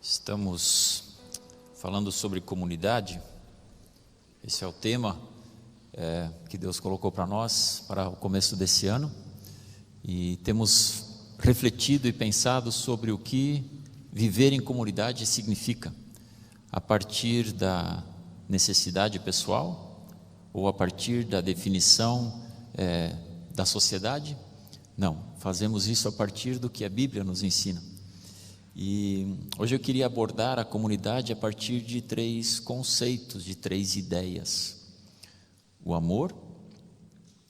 Estamos falando sobre comunidade. Esse é o tema que Deus colocou para nós para o começo desse ano, e temos refletido e pensado sobre o que viver em comunidade significa, a partir da necessidade pessoal ou a partir da definição da sociedade. Não, fazemos isso a partir do que a Bíblia nos ensina. E hoje eu queria abordar a comunidade a partir de 3 conceitos, de 3 ideias: o amor,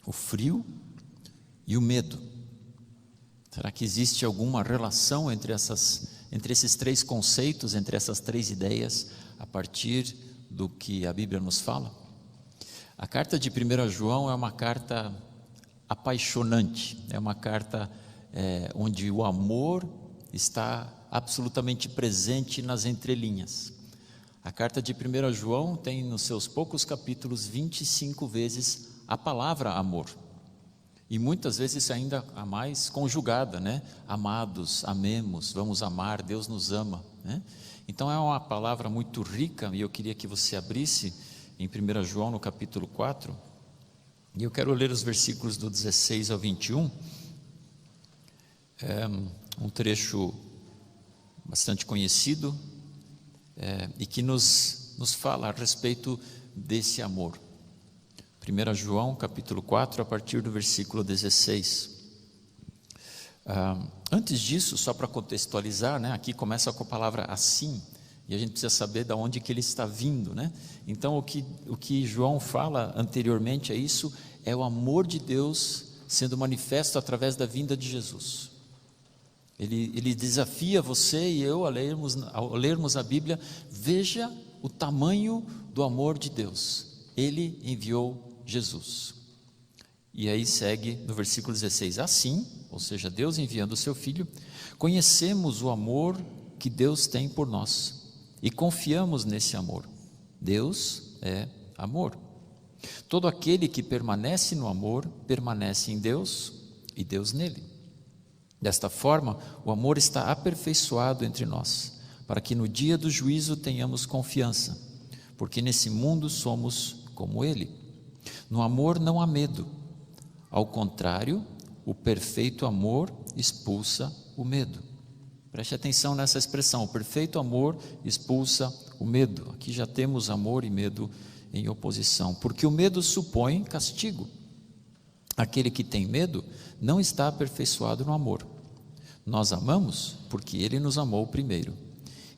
o frio e o medo. Será que existe alguma relação entre esses 3 conceitos, entre essas 3 ideias, a partir do que a Bíblia nos fala? A carta de 1 João é uma carta apaixonante, é uma carta onde o amor está absolutamente presente nas entrelinhas. A carta de 1 João tem nos seus poucos capítulos 25 vezes a palavra amor, e muitas vezes ainda a mais conjugada, né? Amados, amemos, vamos amar, Deus nos ama, né? Então é uma palavra muito rica, e eu queria que você abrisse em 1 João no capítulo 4, e eu quero ler os versículos do 16 ao 21, um trecho bastante conhecido, e que nos fala a respeito desse amor. 1 João capítulo 4, a partir do versículo 16. Antes disso, só para contextualizar, né, aqui começa com a palavra assim, e a gente precisa saber de onde que ele está vindo, né? Então o que João fala anteriormente a isso é o amor de Deus sendo manifesto através da vinda de Jesus. Ele desafia você e eu, ao lermos a Bíblia, veja o tamanho do amor de Deus. Ele enviou Jesus. E aí segue no versículo 16: assim, ou seja, Deus enviando o seu Filho, conhecemos o amor que Deus tem por nós e confiamos nesse amor. Deus é amor. Todo aquele que permanece no amor, permanece em Deus e Deus nele. Desta forma, o amor está aperfeiçoado entre nós, para que no dia do juízo tenhamos confiança, porque nesse mundo somos como ele. No amor não há medo, ao contrário, o perfeito amor expulsa o medo. Preste atenção nessa expressão: o perfeito amor expulsa o medo. Aqui já temos amor e medo em oposição, porque o medo supõe castigo. Aquele que tem medo não está aperfeiçoado no amor. Nós amamos porque Ele nos amou primeiro.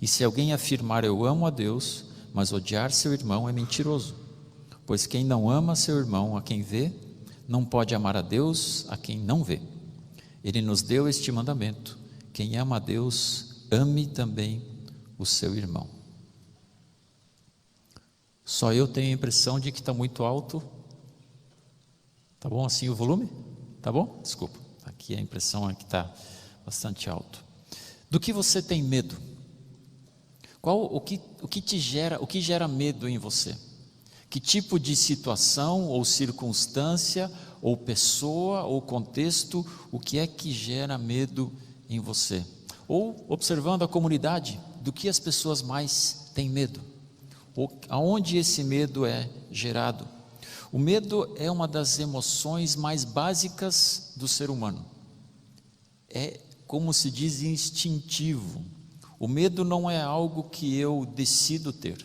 E se alguém afirmar eu amo a Deus, mas odiar seu irmão, é mentiroso. Pois quem não ama seu irmão a quem vê, não pode amar a Deus a quem não vê. Ele nos deu este mandamento: quem ama a Deus, ame também o seu irmão. Só eu tenho a impressão de que está muito alto. Tá bom assim o volume? Tá bom? Desculpa, aqui a impressão é que está bastante alto. Do que você tem medo? O que gera medo em você? Que tipo de situação ou circunstância ou pessoa ou contexto, o que é que gera medo em você? Ou observando a comunidade, do que as pessoas mais têm medo? Ou aonde esse medo é gerado? O medo é uma das emoções mais básicas do ser humano. É, como se diz, instintivo. O medo não é algo que eu decido ter.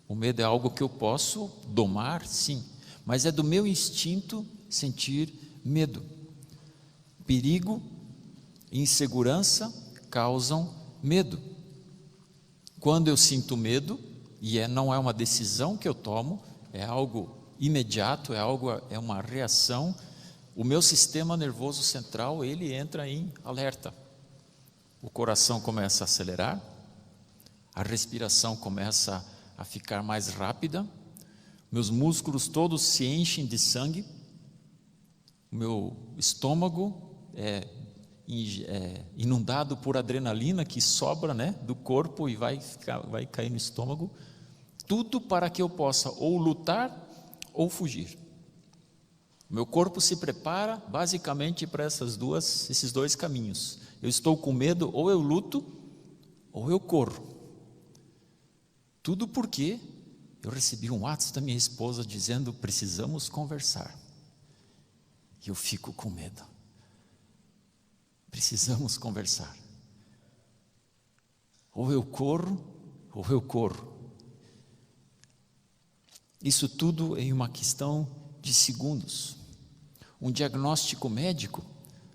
O medo é algo que eu posso domar, sim, mas é do meu instinto sentir medo. Perigo e insegurança causam medo. Quando eu sinto medo, e não é uma decisão que eu tomo, é algo imediato, é uma reação, o meu sistema nervoso central, ele entra em alerta. O coração começa a acelerar, a respiração começa a ficar mais rápida, meus músculos todos se enchem de sangue, o meu estômago é inundado por adrenalina que sobra, né, do corpo e vai cair no estômago. Tudo para que eu possa ou lutar ou fugir. Meu corpo se prepara basicamente para esses 2 caminhos. Eu estou com medo, ou eu luto, ou eu corro. Tudo porque eu recebi um WhatsApp da minha esposa dizendo: precisamos conversar. E eu fico com medo. Precisamos conversar. Ou eu corro, ou eu corro. Isso tudo em uma questão de segundos. Um diagnóstico médico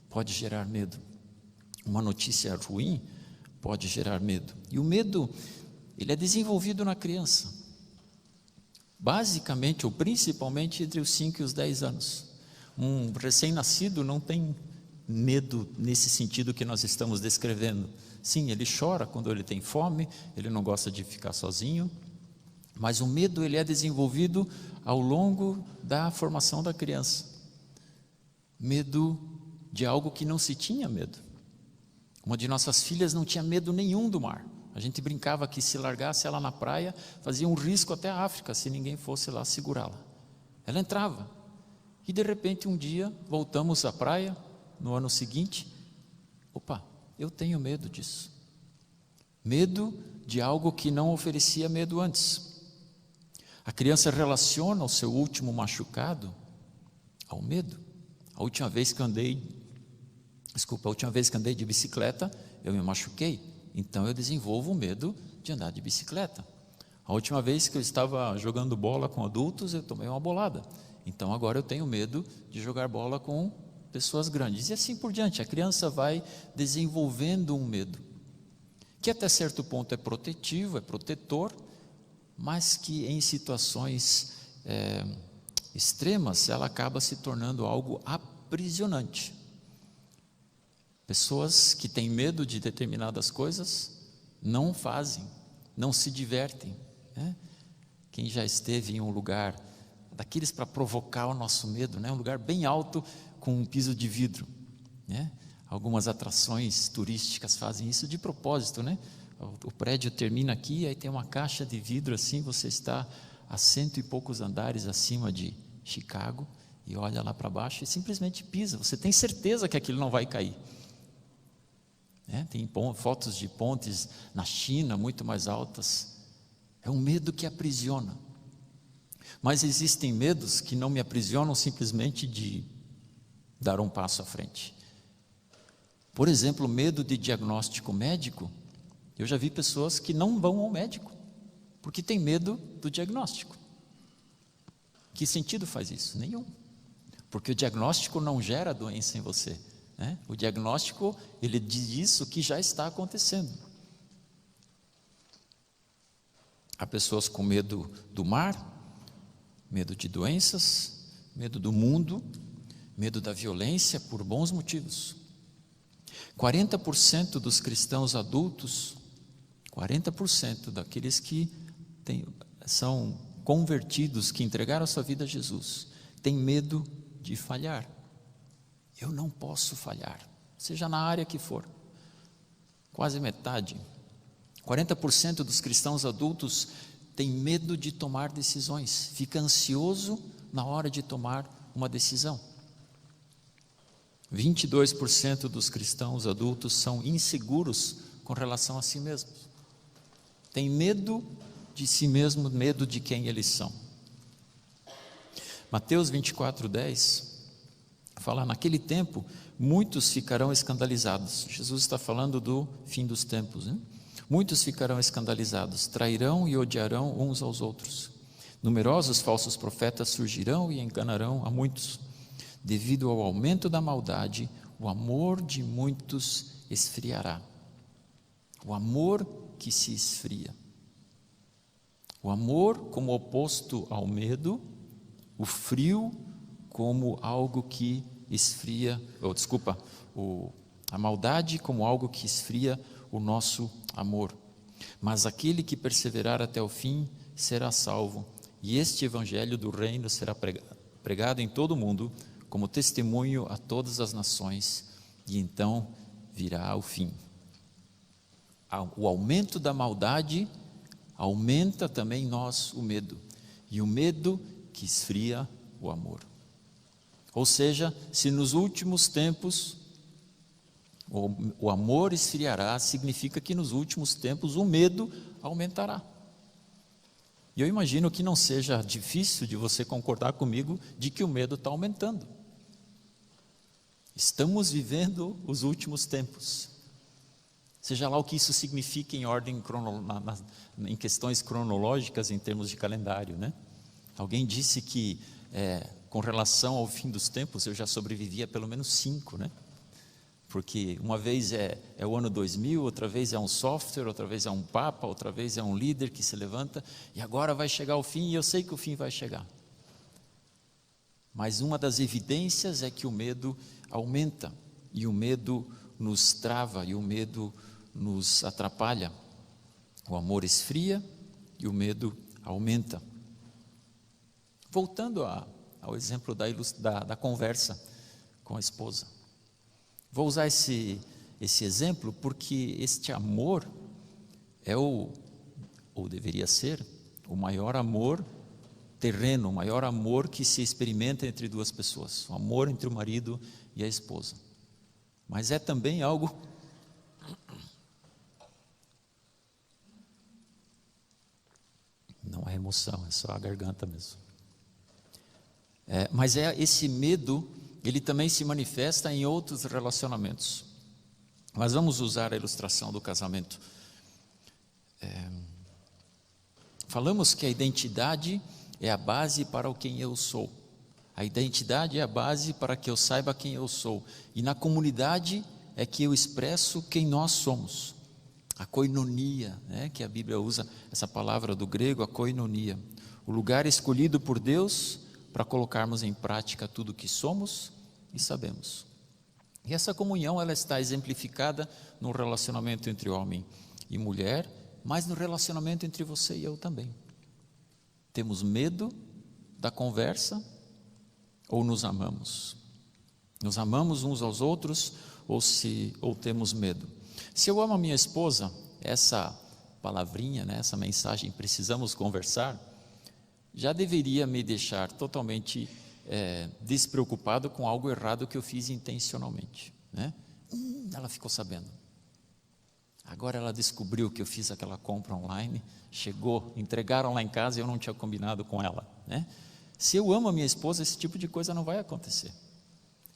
pode gerar medo. Uma notícia ruim pode gerar medo. E o medo, ele é desenvolvido na criança. Basicamente, ou principalmente, entre os 5 e os 10 anos. Um recém-nascido não tem medo nesse sentido que nós estamos descrevendo. Sim, ele chora quando ele tem fome, ele não gosta de ficar sozinho, mas o medo, ele é desenvolvido ao longo da formação da criança. Medo de algo que não se tinha medo. Uma de nossas filhas não tinha medo nenhum do mar. A gente brincava que se largasse ela na praia, fazia um risco até a África, se ninguém fosse lá segurá-la. Ela entrava. E de repente um dia, voltamos à praia, no ano seguinte, opa, eu tenho medo disso. Medo de algo que não oferecia medo antes. A criança relaciona o seu último machucado ao medo. A última vez que andei de bicicleta, eu me machuquei. Então eu desenvolvo o medo de andar de bicicleta. A última vez que eu estava jogando bola com adultos, eu tomei uma bolada. Então agora eu tenho medo de jogar bola com pessoas grandes. E assim por diante, a criança vai desenvolvendo um medo, que até certo ponto é protetivo, é protetor, mas que em situações extremas, ela acaba se tornando algo aprisionante. Pessoas que têm medo de determinadas coisas não fazem, não se divertem, né? Quem já esteve em um lugar daqueles para provocar o nosso medo, né? Um lugar bem alto com um piso de vidro, né? Algumas atrações turísticas fazem isso de propósito, né? O prédio termina aqui, aí tem uma caixa de vidro assim, você está a 100 e poucos andares acima de Chicago e olha lá para baixo e simplesmente pisa. Você tem certeza que aquilo não vai cair. Tem fotos de pontes na China muito mais altas. É um medo que aprisiona. Mas existem medos que não me aprisionam simplesmente de dar um passo à frente. Por exemplo, o medo de diagnóstico médico. Eu já vi pessoas que não vão ao médico porque tem medo do diagnóstico. Que sentido faz isso? Nenhum. Porque o diagnóstico não gera doença em você. O diagnóstico, ele diz isso que já está acontecendo. Há pessoas com medo do mar, medo de doenças, medo do mundo, medo da violência por bons motivos. 40% dos cristãos adultos, 40% daqueles que são convertidos, que entregaram a sua vida a Jesus, têm medo de falhar. Eu não posso falhar, seja na área que for. Quase metade, 40% dos cristãos adultos têm medo de tomar decisões, fica ansioso na hora de tomar uma decisão. 22% dos cristãos adultos são inseguros com relação a si mesmos. Tem medo de si mesmo, medo de quem eles são. Mateus 24:10 fala: naquele tempo, muitos ficarão escandalizados. Jesus está falando do fim dos tempos, né? Muitos ficarão escandalizados, trairão e odiarão uns aos outros. Numerosos falsos profetas surgirão e enganarão a muitos. Devido ao aumento da maldade, o amor de muitos esfriará. O amor que se esfria. O amor como oposto ao medo, o frio como algo que esfria, a maldade como algo que esfria o nosso amor. Mas aquele que perseverar até o fim será salvo, e este evangelho do reino será pregado em todo o mundo, como testemunho a todas as nações, e então virá o fim. O aumento da maldade aumenta também em nós o medo, e o medo que esfria o amor. Ou seja, se nos últimos tempos O amor esfriará significa que nos últimos tempos o medo aumentará. E eu imagino que não seja difícil de você concordar comigo de que o medo está aumentando. Estamos vivendo os últimos tempos. Seja lá o que isso significa em ordem em questões cronológicas, em termos de calendário, né? Alguém disse que com relação ao fim dos tempos eu já sobrevivi a pelo menos 5, né? Porque uma vez é o ano 2000, outra vez é um software, outra vez é um papa, outra vez é um líder que se levanta, e agora vai chegar o fim, e eu sei que o fim vai chegar. Mas uma das evidências é que o medo aumenta, e o medo nos trava, e o medo nos atrapalha. O amor esfria e o medo aumenta. Voltando ao exemplo da conversa com a esposa. Vou usar esse exemplo porque este amor é ou deveria ser, o maior amor terreno, o maior amor que se experimenta entre duas pessoas, o amor entre o marido e a esposa. Mas é também algo não é emoção, é só a garganta mesmo. Mas esse medo, ele também se manifesta em outros relacionamentos. Mas vamos usar a ilustração do casamento. Falamos que a identidade é a base para o quem eu sou. A identidade é a base para que eu saiba quem eu sou. E na comunidade é que eu expresso quem nós somos. A koinonia, né, que a Bíblia usa essa palavra do grego, a koinonia. O lugar escolhido por Deus para colocarmos em prática tudo o que somos e sabemos. E essa comunhão, ela está exemplificada no relacionamento entre homem e mulher, mas no relacionamento entre você e eu também. Temos medo da conversa ou nos amamos? Nos amamos uns aos outros ou temos medo? Se eu amo a minha esposa, essa palavrinha, né, essa mensagem, precisamos conversar, já deveria me deixar totalmente despreocupado com algo errado que eu fiz intencionalmente, né? Ela ficou sabendo. Agora ela descobriu que eu fiz aquela compra online, chegou, entregaram lá em casa e eu não tinha combinado com ela, né? Se eu amo a minha esposa, esse tipo de coisa não vai acontecer.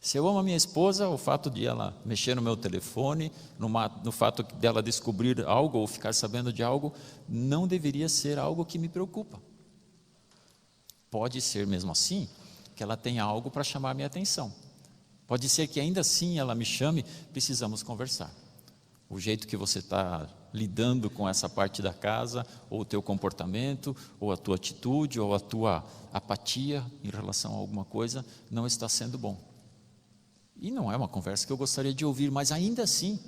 Se eu amo a minha esposa, o fato de ela mexer no meu telefone, no fato dela descobrir algo ou ficar sabendo de algo, não deveria ser algo que me preocupa. Pode ser mesmo assim que ela tenha algo para chamar a minha atenção. Pode ser que ainda assim ela me chame, precisamos conversar. O jeito que você está lidando com essa parte da casa, ou o teu comportamento, ou a tua atitude, ou a tua apatia em relação a alguma coisa, não está sendo bom. E não é uma conversa que eu gostaria de ouvir, mas ainda assim,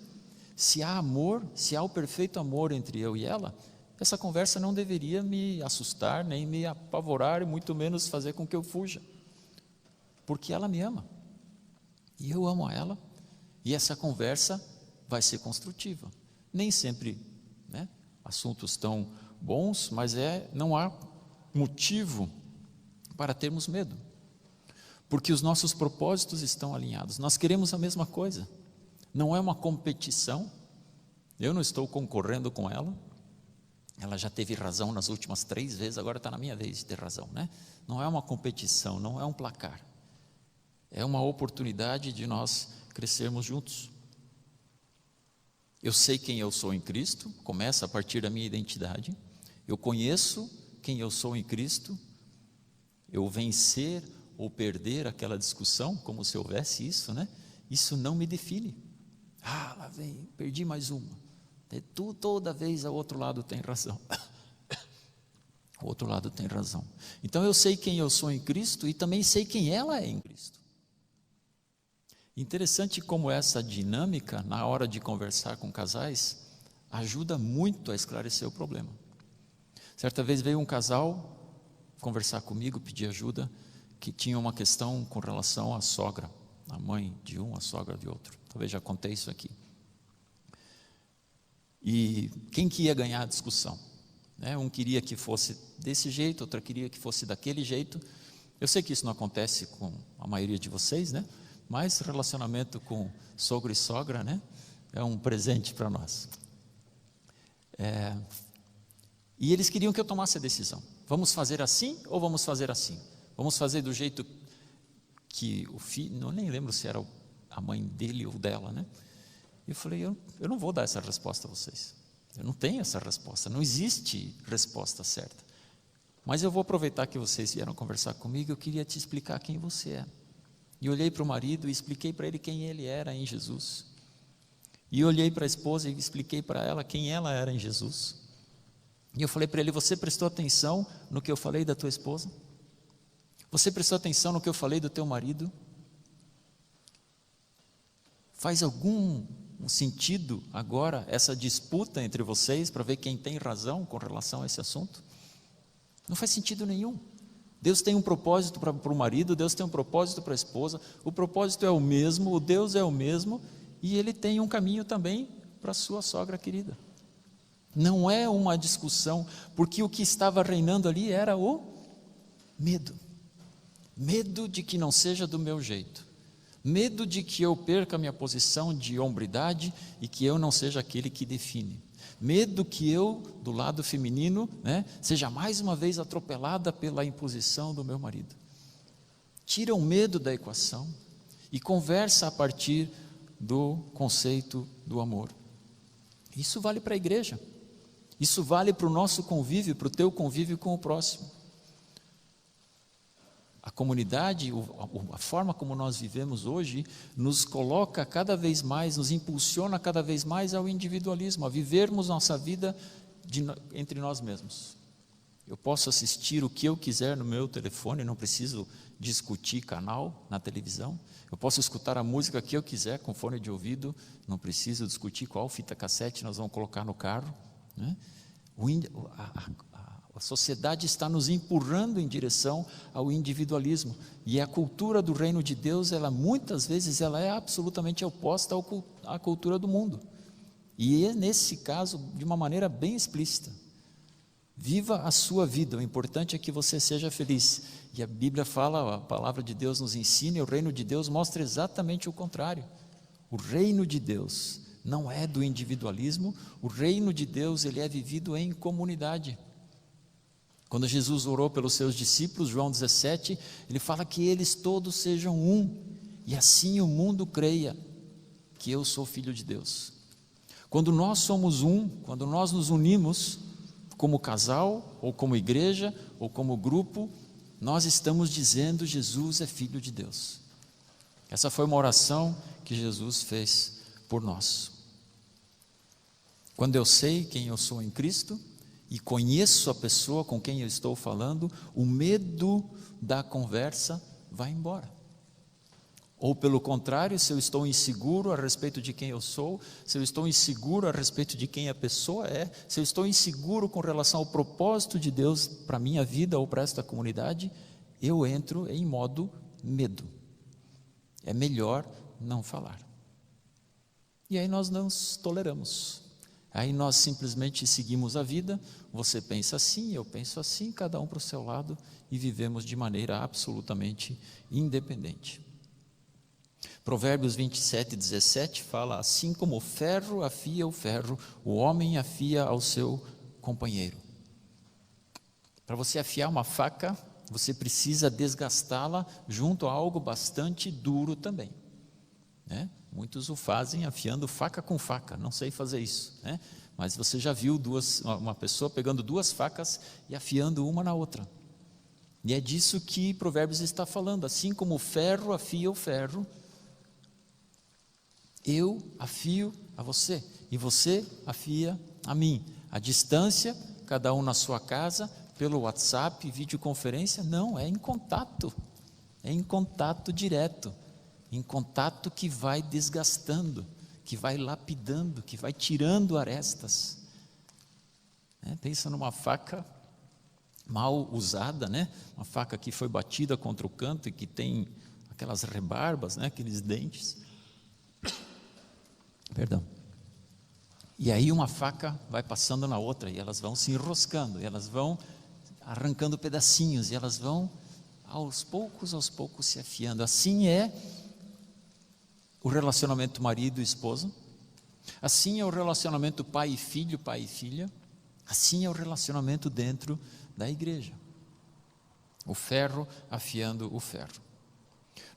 se há amor, se há o perfeito amor entre eu e ela, essa conversa não deveria me assustar, nem me apavorar, e muito menos fazer com que eu fuja. Porque ela me ama, e eu amo a ela, e essa conversa vai ser construtiva. Nem sempre, né, assuntos tão bons, mas não há motivo para termos medo. Porque os nossos propósitos estão alinhados. Nós queremos a mesma coisa. Não é uma competição. Eu não estou concorrendo com ela. Ela já teve razão nas últimas 3 vezes, agora está na minha vez de ter razão, né? Não é uma competição, não é um placar. É uma oportunidade de nós crescermos juntos. Eu sei quem eu sou em Cristo, começa a partir da minha identidade. Eu conheço quem eu sou em Cristo. Eu vencer ou perder aquela discussão, como se houvesse isso, né? Isso não me define. Lá vem, perdi mais uma. Toda vez o outro lado tem razão. O outro lado tem razão. Então eu sei quem eu sou em Cristo e também sei quem ela é em Cristo. Interessante como essa dinâmica, na hora de conversar com casais, ajuda muito a esclarecer o problema. Certa vez veio um casal conversar comigo, pedir ajuda, que tinha uma questão com relação à sogra, a mãe de um, a sogra de outro. Talvez já contei isso aqui. E quem que ia ganhar a discussão? Um queria que fosse desse jeito, outro queria que fosse daquele jeito. Eu sei que isso não acontece com a maioria de vocês, né? Mas relacionamento com sogro e sogra, né? é um presente para nós. E eles queriam que eu tomasse a decisão. Vamos fazer assim ou vamos fazer assim? Vamos fazer do jeito que o filho, não nem lembro se era a mãe dele ou dela, né? E eu falei, eu não vou dar essa resposta a vocês. Eu não tenho essa resposta, não existe resposta certa. Mas eu vou aproveitar que vocês vieram conversar comigo, eu queria te explicar quem você é. E olhei para o marido e expliquei para ele quem ele era em Jesus. E olhei para a esposa e expliquei para ela quem ela era em Jesus. E eu falei para ele, você prestou atenção no que eu falei da tua esposa? Você prestou atenção no que eu falei do teu marido? Faz algum sentido agora essa disputa entre vocês para ver quem tem razão com relação a esse assunto? Não faz sentido nenhum. Deus tem um propósito para o marido, Deus tem um propósito para a esposa, o propósito é o mesmo, o Deus é o mesmo, e Ele tem um caminho também para a sua sogra querida. Não é uma discussão, porque o que estava reinando ali era o medo. Medo de que não seja do meu jeito. Medo de que eu perca a minha posição de hombridade e que eu não seja aquele que define. Medo que eu, do lado feminino, seja mais uma vez atropelada pela imposição do meu marido. Tira o medo da equação e conversa a partir do conceito do amor. Isso vale para a igreja. Isso vale para o nosso convívio, para o teu convívio com o próximo. A comunidade, a forma como nós vivemos hoje, nos coloca cada vez mais, nos impulsiona cada vez mais ao individualismo, a vivermos nossa vida entre nós mesmos. Eu posso assistir o que eu quiser no meu telefone, não preciso discutir canal na televisão. Eu posso escutar a música que eu quiser com fone de ouvido, não preciso discutir qual fita cassete nós vamos colocar no carro, né? A sociedade está nos empurrando em direção ao individualismo, e a cultura do reino de Deus, muitas vezes ela é absolutamente oposta à cultura do mundo, e nesse caso de uma maneira bem explícita. Viva a sua vida, o importante é que você seja feliz, e a Bíblia fala, a palavra de Deus nos ensina, e o reino de Deus mostra exatamente o contrário. O reino de Deus não é do individualismo, o reino de Deus ele é vivido em comunidade. Quando Jesus orou pelos seus discípulos, João 17, ele fala que eles todos sejam um, e assim o mundo creia que eu sou filho de Deus. Quando nós somos um, quando nós nos unimos como casal, ou como igreja, ou como grupo, nós estamos dizendo Jesus é filho de Deus. Essa foi uma oração que Jesus fez por nós. Quando eu sei quem eu sou em Cristo, e conheço a pessoa com quem eu estou falando, o medo da conversa vai embora. Ou pelo contrário, se eu estou inseguro a respeito de quem eu sou, se eu estou inseguro a respeito de quem a pessoa é, se eu estou inseguro com relação ao propósito de Deus para a minha vida ou para esta comunidade, eu entro em modo medo. É melhor não falar. E aí nós não nos toleramos. Aí nós simplesmente seguimos a vida, você pensa assim, eu penso assim, cada um para o seu lado, e vivemos de maneira absolutamente independente. Provérbios 27, 17 fala, assim como o ferro afia o ferro, o homem afia ao seu companheiro. Para você afiar uma faca, você precisa desgastá-la junto a algo bastante duro também, né? Muitos o fazem afiando faca com faca, não sei fazer isso, né? Mas você já viu uma pessoa pegando duas facas e afiando uma na outra. E é disso que Provérbios está falando, assim como o ferro afia o ferro, eu afio a você, e você afia a mim. A distância, cada um na sua casa, pelo WhatsApp, videoconferência, não, é em contato direto. Em contato que vai desgastando, que vai lapidando, que vai tirando arestas. Pensa numa faca mal usada, né? Uma faca que foi batida contra o canto e que tem aquelas rebarbas, né? Aqueles dentes. Perdão. E aí uma faca vai passando na outra e elas vão se enroscando, e elas vão arrancando pedacinhos, e elas vão aos poucos se afiando. Assim é o relacionamento marido e esposa, Assim é o relacionamento pai e filho, pai e filha. Assim é o relacionamento dentro da igreja. O ferro afiando o ferro.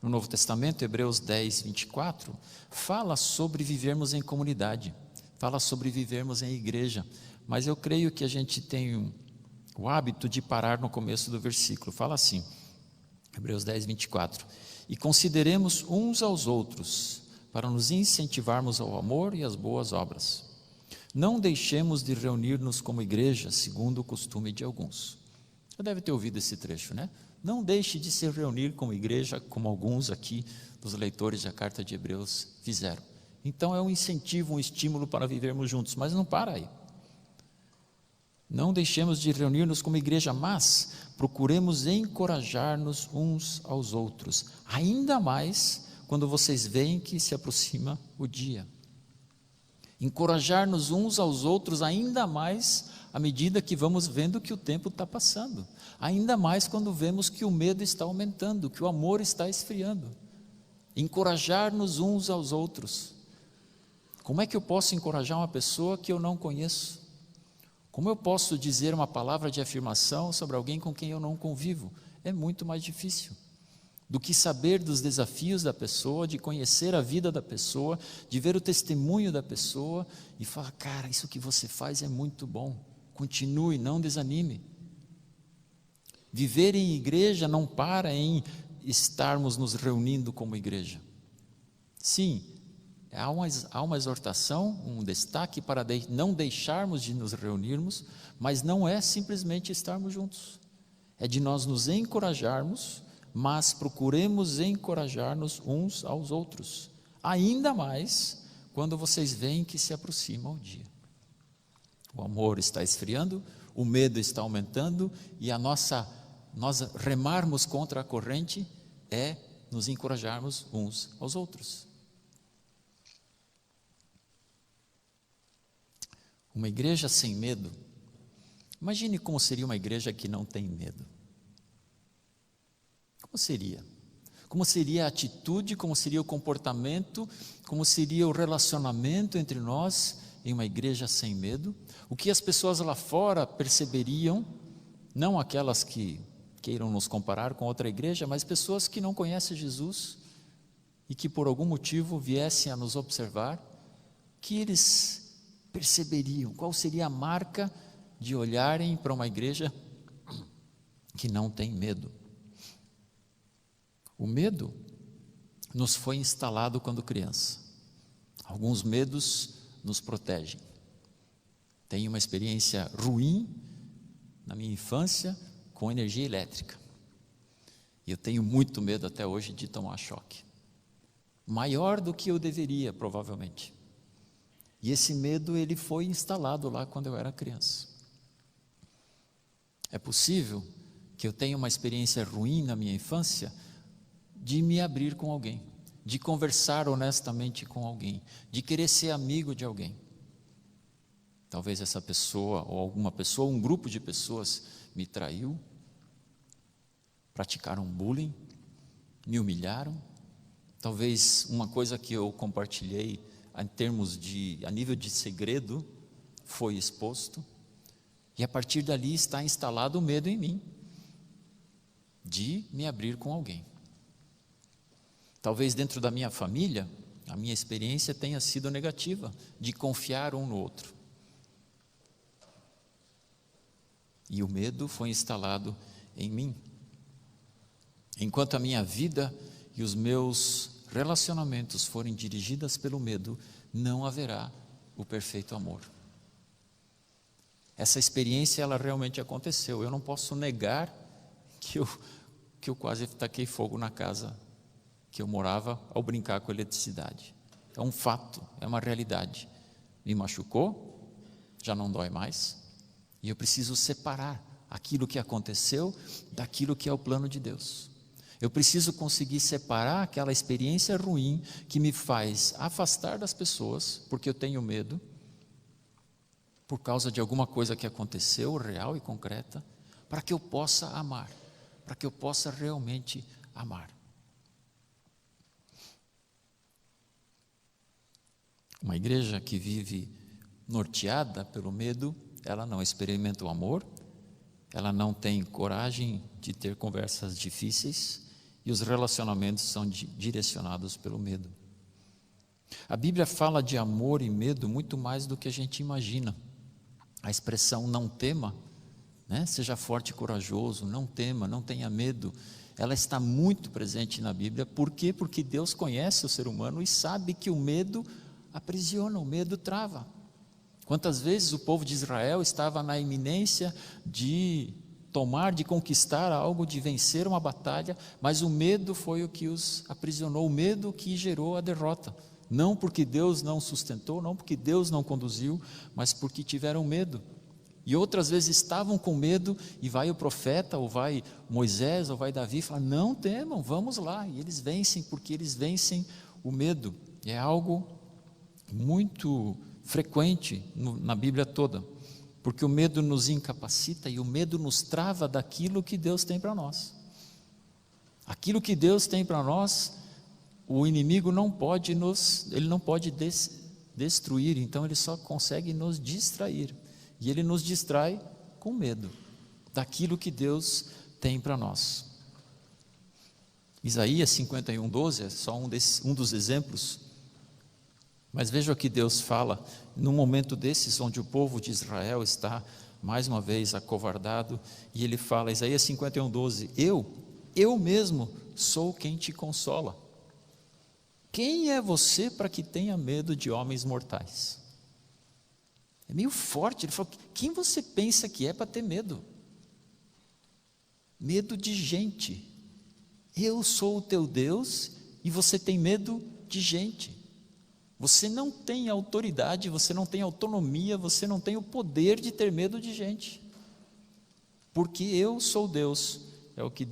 No Novo Testamento, Hebreus 10, 24, fala sobre vivermos em comunidade, fala sobre vivermos em igreja, mas eu creio que a gente tem o hábito de parar no começo do versículo. Fala assim, Hebreus 10, 24, e consideremos uns aos outros, para nos incentivarmos ao amor e às boas obras. Não deixemos de reunir-nos como igreja, segundo o costume de alguns. Você deve ter ouvido esse trecho, né? Não deixe de se reunir como igreja, como alguns aqui dos leitores da carta de Hebreus fizeram. Então é um incentivo, um estímulo para vivermos juntos, mas não para aí. Não deixemos de reunir-nos como igreja, mas procuremos encorajar-nos uns aos outros, ainda mais quando vocês veem que se aproxima o dia. Encorajar-nos uns aos outros ainda mais à medida que vamos vendo que o tempo está passando, ainda mais quando vemos que o medo está aumentando, que o amor está esfriando. Encorajar-nos uns aos outros. Como é que eu posso encorajar uma pessoa que eu não conheço? Como eu posso dizer uma palavra de afirmação sobre alguém com quem eu não convivo? É muito mais difícil do que saber dos desafios da pessoa, de conhecer a vida da pessoa, de ver o testemunho da pessoa e falar, cara, isso que você faz é muito bom, continue, não desanime. Viver em igreja não para em estarmos nos reunindo como igreja. Sim, há uma exortação, um destaque para não deixarmos de nos reunirmos, mas não é simplesmente estarmos juntos, é de nós nos encorajarmos, mas procuremos encorajar-nos uns aos outros, ainda mais quando vocês veem que se aproxima o dia. O amor está esfriando, o medo está aumentando e nós remarmos contra a corrente é nos encorajarmos uns aos outros. Uma igreja sem medo, imagine como seria uma igreja que não tem medo. Como seria? Como seria a atitude, como seria o comportamento, como seria o relacionamento entre nós em uma igreja sem medo? O que as pessoas lá fora perceberiam, não aquelas que queiram nos comparar com outra igreja, mas pessoas que não conhecem Jesus e que por algum motivo viessem a nos observar, que eles perceberiam, qual seria a marca de olharem para uma igreja que não tem medo. O medo nos foi instalado quando criança. Alguns medos nos protegem. Tenho uma experiência ruim na minha infância com energia elétrica. E eu tenho muito medo até hoje de tomar choque. Maior do que eu deveria, provavelmente. E esse medo ele foi instalado lá quando eu era criança. É possível que eu tenha uma experiência ruim na minha infância de me abrir com alguém, de conversar honestamente com alguém, de querer ser amigo de alguém. Talvez essa pessoa ou alguma pessoa, um grupo de pessoas me traiu, praticaram bullying, me humilharam. Talvez uma coisa que eu compartilhei a nível de segredo foi exposto, e a partir dali está instalado o medo em mim de me abrir com alguém. Talvez dentro da minha família, a minha experiência tenha sido negativa, de confiar um no outro. E o medo foi instalado em mim. Enquanto a minha vida e os meus relacionamentos forem dirigidas pelo medo, não haverá o perfeito amor. Essa experiência, ela realmente aconteceu. Eu não posso negar que eu quase taquei fogo na casa que eu morava ao brincar com a eletricidade. É um fato, é uma realidade. Me machucou, já não dói mais, e eu preciso separar aquilo que aconteceu daquilo que é o plano de Deus. Eu preciso conseguir separar aquela experiência ruim que me faz afastar das pessoas, porque eu tenho medo, por causa de alguma coisa que aconteceu, real e concreta, para que eu possa amar, para que eu possa realmente amar. Uma igreja que vive norteada pelo medo, ela não experimenta o amor, ela não tem coragem de ter conversas difíceis e os relacionamentos são direcionados pelo medo. A Bíblia fala de amor e medo muito mais do que a gente imagina. A expressão não tema, né? Seja forte e corajoso, não tema, não tenha medo, ela está muito presente na Bíblia. Por quê? Porque Deus conhece o ser humano e sabe que o medo aprisiona, o medo trava. Quantas vezes o povo de Israel estava na iminência de tomar, de conquistar algo, de vencer uma batalha, mas o medo foi o que os aprisionou, o medo que gerou a derrota. Não porque Deus não sustentou, não porque Deus não conduziu, mas porque tiveram medo. E outras vezes estavam com medo, e vai o profeta, ou vai Moisés, ou vai Davi, e fala, não temam, vamos lá. E eles vencem, porque eles vencem o medo. E é algo muito frequente na Bíblia toda, porque o medo nos incapacita e o medo nos trava daquilo que Deus tem para nós. Aquilo que Deus tem para nós, o inimigo não pode destruir, então ele só consegue nos distrair, e ele nos distrai com medo daquilo que Deus tem para nós. Isaías 51:12 é só um dos exemplos. Mas veja o que Deus fala num momento desses, onde o povo de Israel está mais uma vez acovardado, e ele fala, Isaías 51:12, eu mesmo sou quem te consola. Quem é você para que tenha medo de homens mortais? É meio forte, ele fala, quem você pensa que é para ter medo? Medo de gente. Eu sou o teu Deus e você tem medo de gente. Você não tem autoridade, você não tem autonomia, você não tem o poder de ter medo de gente, porque eu sou Deus, é o que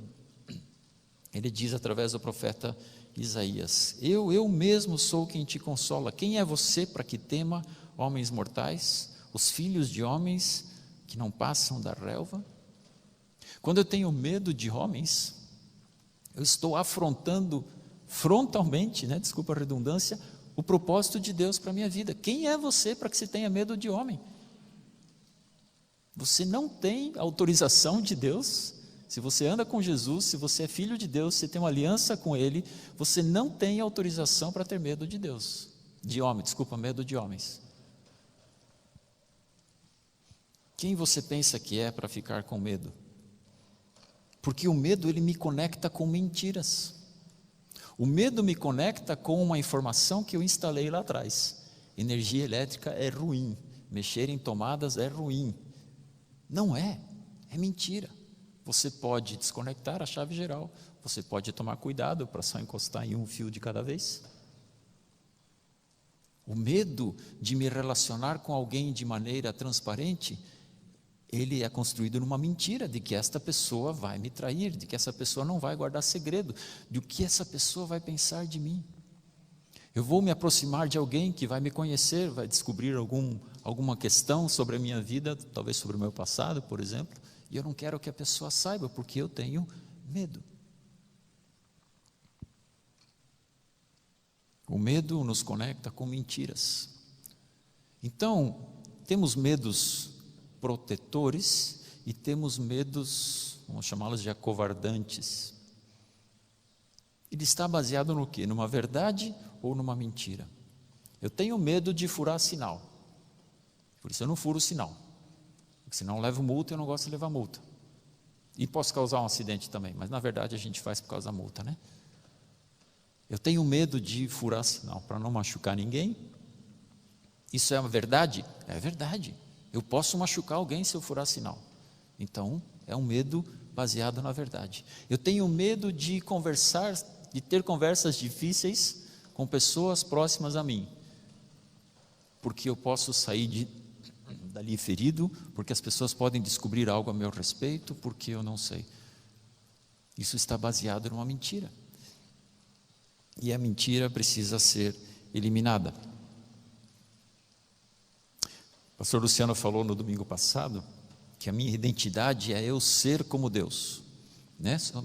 ele diz através do profeta Isaías. Eu mesmo sou quem te consola. Quem é você para que tema homens mortais, os filhos de homens que não passam da relva? Quando eu tenho medo de homens, eu estou afrontando frontalmente, desculpa a redundância, o propósito de Deus para a minha vida. Quem é você para que você tenha medo de homem? Você não tem autorização de Deus. Se você anda com Jesus, se você é filho de Deus, se tem uma aliança com Ele, você não tem autorização para ter medo de Deus, medo de homens. Quem você pensa que é para ficar com medo? Porque o medo, ele me conecta com mentiras. O medo me conecta com uma informação que eu instalei lá atrás. Energia elétrica é ruim, mexer em tomadas é ruim. Não é mentira. Você pode desconectar a chave geral, você pode tomar cuidado para só encostar em um fio de cada vez. O medo de me relacionar com alguém de maneira transparente, ele é construído numa mentira de que esta pessoa vai me trair, de que essa pessoa não vai guardar segredo, de o que essa pessoa vai pensar de mim. Eu vou me aproximar de alguém que vai me conhecer, vai descobrir alguma questão sobre a minha vida, talvez sobre o meu passado, por exemplo, e eu não quero que a pessoa saiba, porque eu tenho medo. O medo nos conecta com mentiras. Então, temos medos protetores e temos medos, vamos chamá-los de acovardantes. Ele está baseado no quê? Numa verdade ou numa mentira? Eu tenho medo de furar sinal, por isso eu não furo o sinal, porque senão eu levo multa e eu não gosto de levar multa. E posso causar um acidente também, mas na verdade a gente faz por causa da multa, Eu tenho medo de furar sinal para não machucar ninguém. Isso é uma verdade? É verdade. Eu posso machucar alguém se eu furar sinal. Então, é um medo baseado na verdade. Eu tenho medo de ter conversas difíceis com pessoas próximas a mim, porque eu posso sair dali ferido, porque as pessoas podem descobrir algo a meu respeito, porque eu não sei. Isso está baseado numa mentira. E a mentira precisa ser eliminada. O pastor Luciano falou no domingo passado que a minha identidade é eu ser como Deus,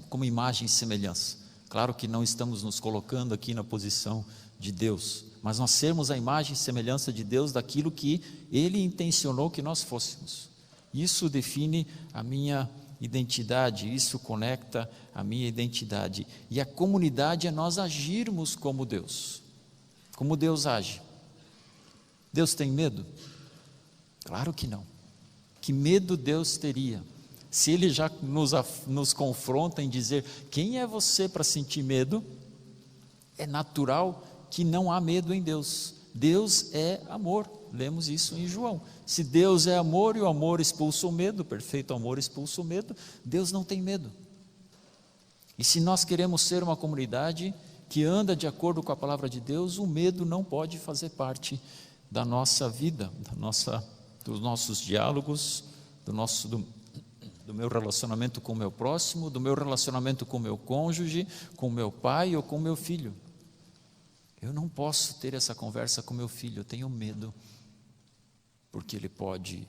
como imagem e semelhança. Claro que não estamos nos colocando aqui na posição de Deus, mas nós sermos a imagem e semelhança de Deus daquilo que Ele intencionou que nós fôssemos. Isso define a minha identidade, isso conecta a minha identidade. E a comunidade é nós agirmos como Deus age. Deus tem medo? Claro que não. Que medo Deus teria? Se Ele já nos confronta em dizer, quem é você para sentir medo? É natural que não há medo em Deus. Deus é amor, lemos isso em João. Se Deus é amor e o amor expulsa o medo, o perfeito amor expulsa o medo, Deus não tem medo. E se nós queremos ser uma comunidade que anda de acordo com a palavra de Deus, o medo não pode fazer parte da nossa vida, dos nossos diálogos, do meu relacionamento com o meu próximo, do meu relacionamento com o meu cônjuge, com o meu pai ou com o meu filho. Eu não posso ter essa conversa com meu filho, eu tenho medo, porque ele pode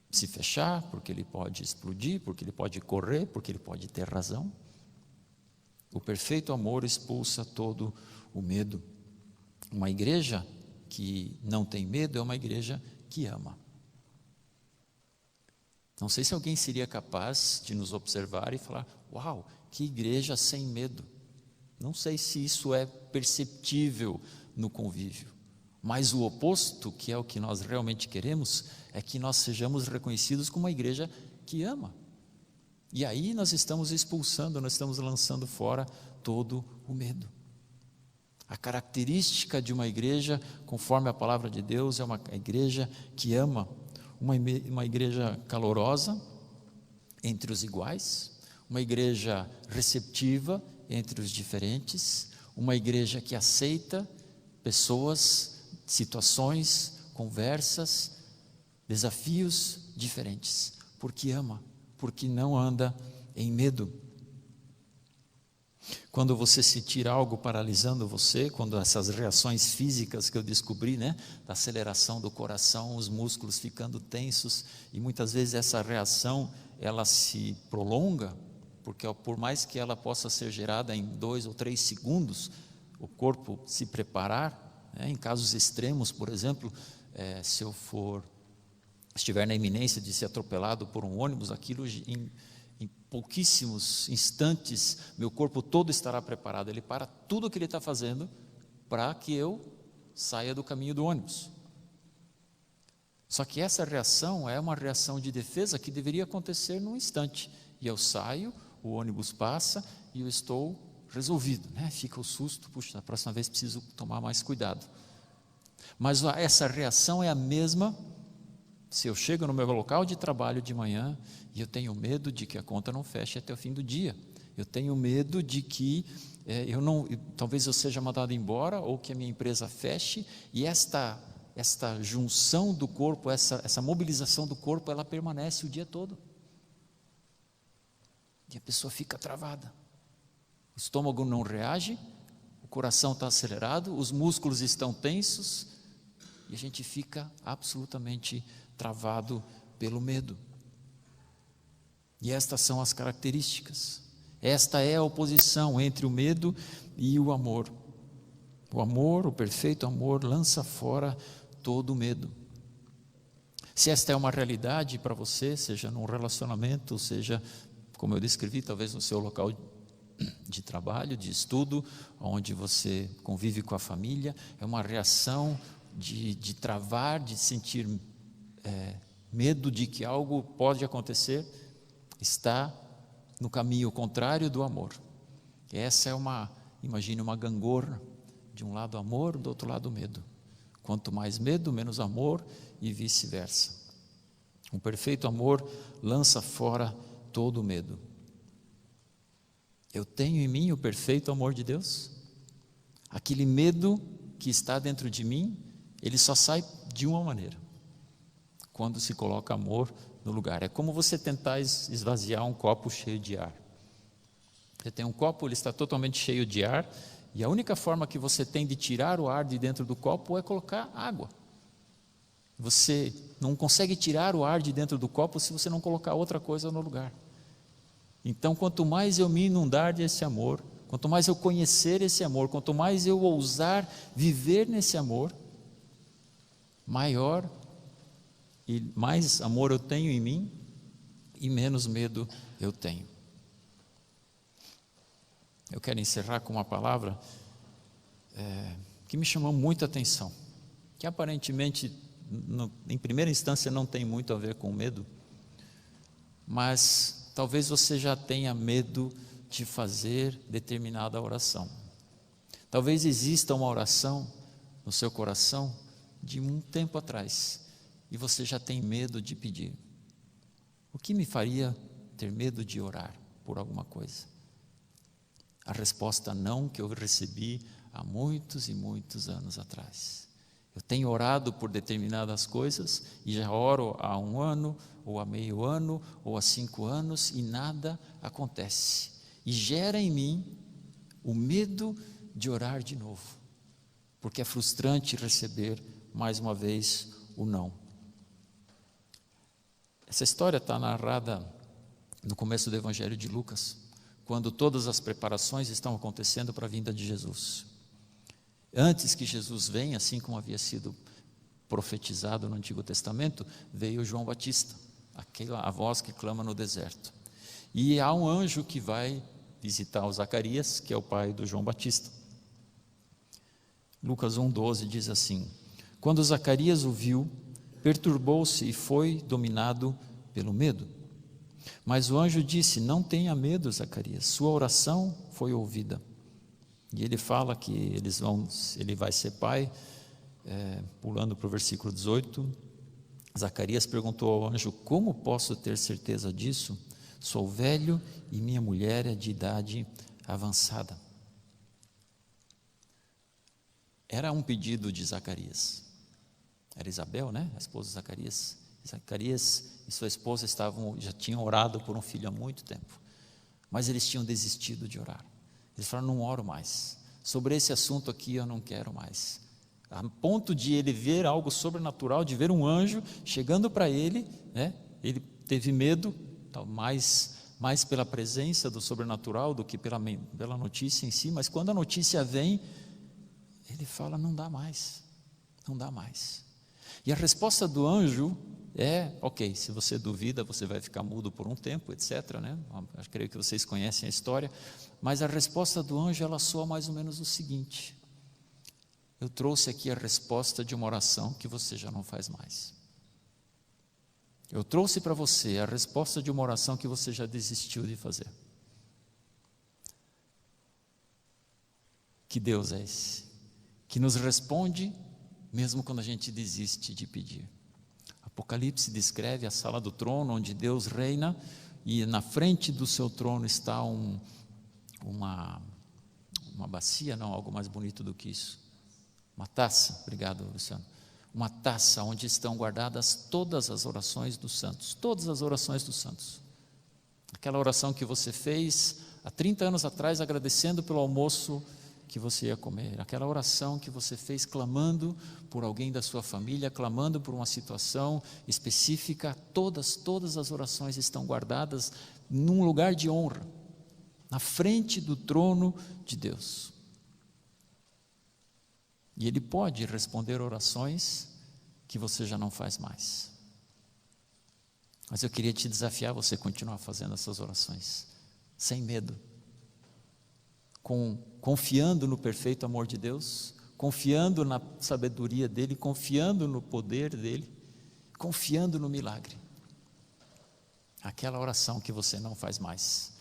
se fechar, porque ele pode explodir, porque ele pode correr, porque ele pode ter razão. O perfeito amor expulsa todo o medo. Uma igreja que não tem medo é uma igreja que ama. Não sei se alguém seria capaz de nos observar e falar, uau, que igreja sem medo. Não sei se isso é perceptível no convívio, mas o oposto, que é o que nós realmente queremos, é que nós sejamos reconhecidos como uma igreja que ama. E aí nós estamos expulsando, nós estamos lançando fora todo o medo. A característica de uma igreja, conforme a palavra de Deus, é uma igreja que ama, uma igreja calorosa entre os iguais, uma igreja receptiva entre os diferentes, uma igreja que aceita pessoas, situações, conversas, desafios diferentes, porque ama, porque não anda em medo. Quando você sentir algo paralisando você, quando essas reações físicas que eu descobri, da aceleração do coração, os músculos ficando tensos, e muitas vezes essa reação, ela se prolonga, porque por mais que ela possa ser gerada em 2 ou 3 segundos, o corpo se preparar, em casos extremos, por exemplo, se eu estiver na iminência de ser atropelado por um ônibus, aquilo em pouquíssimos instantes, meu corpo todo estará preparado, ele para tudo o que ele está fazendo, para que eu saia do caminho do ônibus. Só que essa reação é uma reação de defesa que deveria acontecer num instante, e eu saio, o ônibus passa e eu estou resolvido, fica o susto, puxa, na próxima vez preciso tomar mais cuidado. Mas essa reação é a mesma se eu chego no meu local de trabalho de manhã e eu tenho medo de que a conta não feche até o fim do dia, eu tenho medo de que talvez eu seja mandado embora ou que a minha empresa feche, e esta junção do corpo, essa mobilização do corpo, ela permanece o dia todo. E a pessoa fica travada, o estômago não reage, o coração está acelerado, os músculos estão tensos, e a gente fica absolutamente travado pelo medo. E estas são as características, esta é a oposição entre o medo e o amor. O amor, o perfeito amor, lança fora todo o medo. Se esta é uma realidade para você, seja num relacionamento, seja, como eu descrevi, talvez no seu local de trabalho, de estudo, onde você convive com a família, é uma reação de travar, de sentir medo de que algo pode acontecer, está no caminho contrário do amor. Essa é imagine uma gangorra, de um lado amor, do outro lado medo. Quanto mais medo, menos amor, e vice-versa. O perfeito amor lança fora todo o medo. Eu tenho em mim o perfeito amor de Deus? Aquele medo que está dentro de mim, ele só sai de uma maneira: quando se coloca amor no lugar. É como você tentar esvaziar um copo cheio de ar. Você tem um copo, ele está totalmente cheio de ar, e a única forma que você tem de tirar o ar de dentro do copo é colocar água. Você não consegue tirar o ar de dentro do copo se você não colocar outra coisa no lugar. Então, quanto mais eu me inundar desse amor, quanto mais eu conhecer esse amor, quanto mais eu ousar viver nesse amor, maior e mais amor eu tenho em mim e menos medo eu tenho. Eu quero encerrar com uma palavra que me chamou muita atenção, que aparentemente, em primeira instância, não tem muito a ver com medo, mas talvez você já tenha medo de fazer determinada oração. Talvez exista uma oração no seu coração de um tempo atrás, e você já tem medo de pedir. O que me faria ter medo de orar por alguma coisa? A resposta não que eu recebi há muitos e muitos anos atrás. Eu tenho orado por determinadas coisas e já oro há 1 ano, ou há meio ano, ou há 5 anos e nada acontece. E gera em mim o medo de orar de novo, porque é frustrante receber mais uma vez o não. Essa história está narrada no começo do Evangelho de Lucas, quando todas as preparações estão acontecendo para a vinda de Jesus. Antes que Jesus venha, assim como havia sido profetizado no Antigo Testamento, veio João Batista, a voz que clama no deserto. E há um anjo que vai visitar o Zacarias, que é o pai do João Batista. Lucas 1,12 diz assim: quando Zacarias o viu, perturbou-se e foi dominado pelo medo. Mas o anjo disse: não tenha medo, Zacarias, sua oração foi ouvida. E ele fala que ele vai ser pai, pulando para o versículo 18, Zacarias perguntou ao anjo: como posso ter certeza disso? Sou velho e minha mulher é de idade avançada. Era um pedido de Zacarias. Era Isabel, né? A esposa de Zacarias. Zacarias e sua esposa já tinham orado por um filho há muito tempo, mas eles tinham desistido de orar. Eles falaram: não oro mais, sobre esse assunto aqui eu não quero mais. A ponto de ele ver algo sobrenatural, de ver um anjo chegando para ele, né? Ele teve medo, mais pela presença do sobrenatural do que pela notícia em si, mas quando a notícia vem, ele fala: não dá mais, não dá mais. E a resposta do anjo é: ok, se você duvida, você vai ficar mudo por um tempo, etc., né? Eu creio que vocês conhecem a história, mas a resposta do anjo, ela soa mais ou menos o seguinte: eu trouxe aqui a resposta de uma oração que você já não faz mais. Eu trouxe para você a resposta de uma oração que você já desistiu de fazer. Que Deus é esse? Que nos responde mesmo quando a gente desiste de pedir. Apocalipse descreve a sala do trono, onde Deus reina, e na frente do seu trono está uma bacia, não, algo mais bonito do que isso. Uma taça, obrigado, Luciano. Uma taça onde estão guardadas todas as orações dos santos, todas as orações dos santos. Aquela oração que você fez há 30 anos atrás, agradecendo pelo almoço que você ia comer, aquela oração que você fez clamando por alguém da sua família, clamando por uma situação específica, todas as orações estão guardadas num lugar de honra, na frente do trono de Deus. E Ele pode responder orações que você já não faz mais. Mas eu queria te desafiar a você continuar fazendo essas orações, sem medo, confiando no perfeito amor de Deus, confiando na sabedoria dEle, confiando no poder dEle, confiando no milagre. Aquela oração que você não faz mais,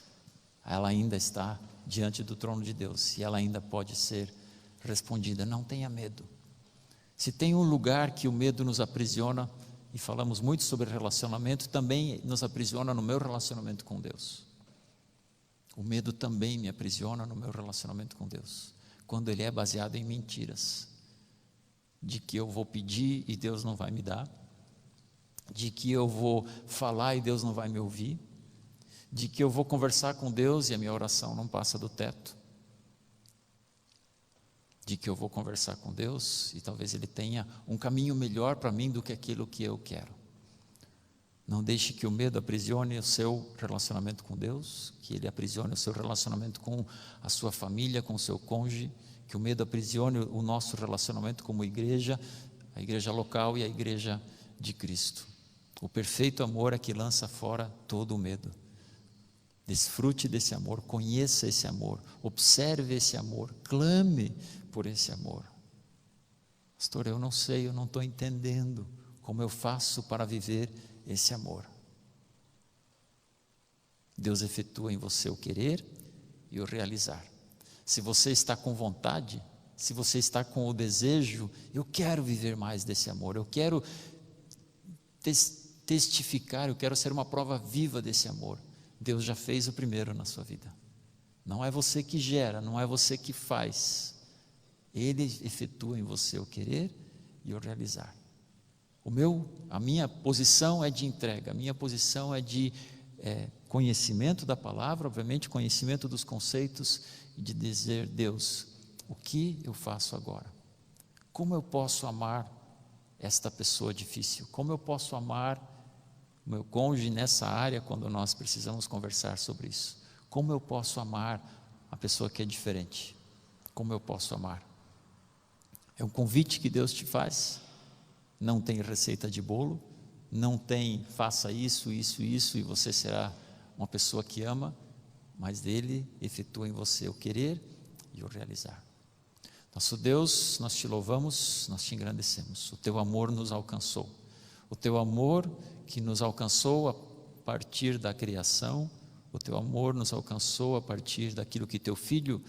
ela ainda está diante do trono de Deus e ela ainda pode ser respondida. Não tenha medo. Se tem um lugar que o medo nos aprisiona, e falamos muito sobre relacionamento, também nos aprisiona no meu relacionamento com Deus. O medo também me aprisiona no meu relacionamento com Deus, quando ele é baseado em mentiras, de que eu vou pedir e Deus não vai me dar, de que eu vou falar e Deus não vai me ouvir, de que eu vou conversar com Deus e a minha oração não passa do teto, de que eu vou conversar com Deus e talvez Ele tenha um caminho melhor para mim do que aquilo que eu quero. Não deixe que o medo aprisione o seu relacionamento com Deus, que ele aprisione o seu relacionamento com a sua família, com o seu cônjuge, que o medo aprisione o nosso relacionamento como igreja, a igreja local e a igreja de Cristo. O perfeito amor é que lança fora todo o medo. Desfrute desse amor, conheça esse amor, observe esse amor, clame por esse amor. Pastor, eu não sei, eu não estou entendendo como eu faço para viver esse amor. Deus efetua em você o querer e o realizar. Se você está com vontade, se você está com o desejo, eu quero viver mais desse amor, eu quero testificar, eu quero ser uma prova viva desse amor. Deus já fez o primeiro na sua vida. Não é você que gera, não é você que faz. Ele efetua em você o querer e o realizar. A minha posição é de entrega, a minha posição é de conhecimento da palavra, obviamente conhecimento dos conceitos, e de dizer: Deus, o que eu faço agora? Como eu posso amar esta pessoa difícil? Como eu posso amar o meu cônjuge nessa área quando nós precisamos conversar sobre isso? Como eu posso amar a pessoa que é diferente? Como eu posso amar? É um convite que Deus te faz. Não tem receita de bolo, não tem faça isso, isso, isso e você será uma pessoa que ama, mas Ele efetua em você o querer e o realizar. Nosso Deus, nós te louvamos, nós te engrandecemos. O teu amor nos alcançou. O teu amor que nos alcançou a partir da criação, o teu amor nos alcançou a partir daquilo que teu Filho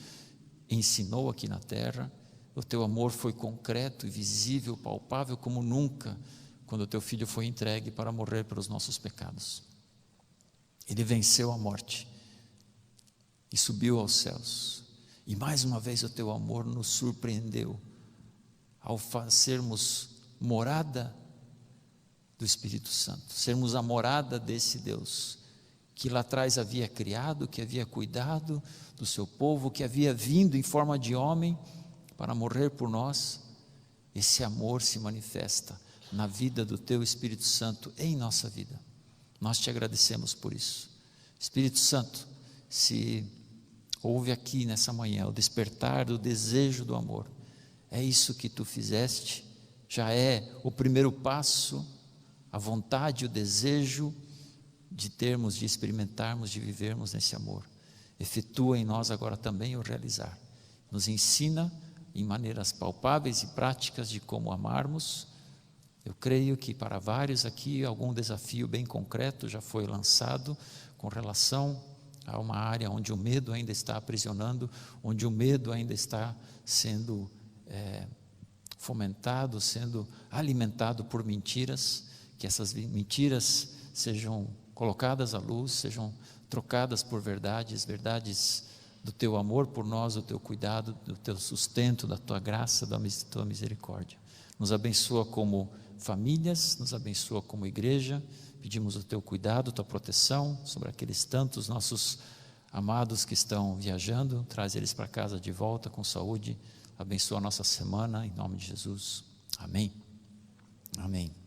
ensinou aqui na terra. O teu amor foi concreto e visível, palpável como nunca, quando o teu Filho foi entregue para morrer pelos nossos pecados. Ele venceu a morte e subiu aos céus. E mais uma vez o teu amor nos surpreendeu ao sermos morada do Espírito Santo, sermos a morada desse Deus que lá atrás havia criado, que havia cuidado do seu povo, que havia vindo em forma de homem para morrer por nós. Esse amor se manifesta na vida do teu Espírito Santo em nossa vida. Nós te agradecemos por isso. Espírito Santo, se houve aqui nessa manhã o despertar do desejo do amor, é isso que tu fizeste, já é o primeiro passo, a vontade, o desejo de termos, de experimentarmos, de vivermos nesse amor. Efetua em nós agora também o realizar. Nos ensina em maneiras palpáveis e práticas de como amarmos. Eu creio que para vários aqui algum desafio bem concreto já foi lançado com relação a uma área onde o medo ainda está aprisionando, onde o medo ainda está sendo fomentado, sendo alimentado por mentiras, que essas mentiras sejam colocadas à luz, sejam trocadas por verdades do teu amor por nós, do teu cuidado, do teu sustento, da tua graça, da tua misericórdia. Nos abençoa como famílias, nos abençoa como igreja. Pedimos o teu cuidado, tua proteção sobre aqueles tantos nossos amados que estão viajando. Traz eles para casa de volta com saúde. Abençoa a nossa semana, em nome de Jesus. Amém. Amém.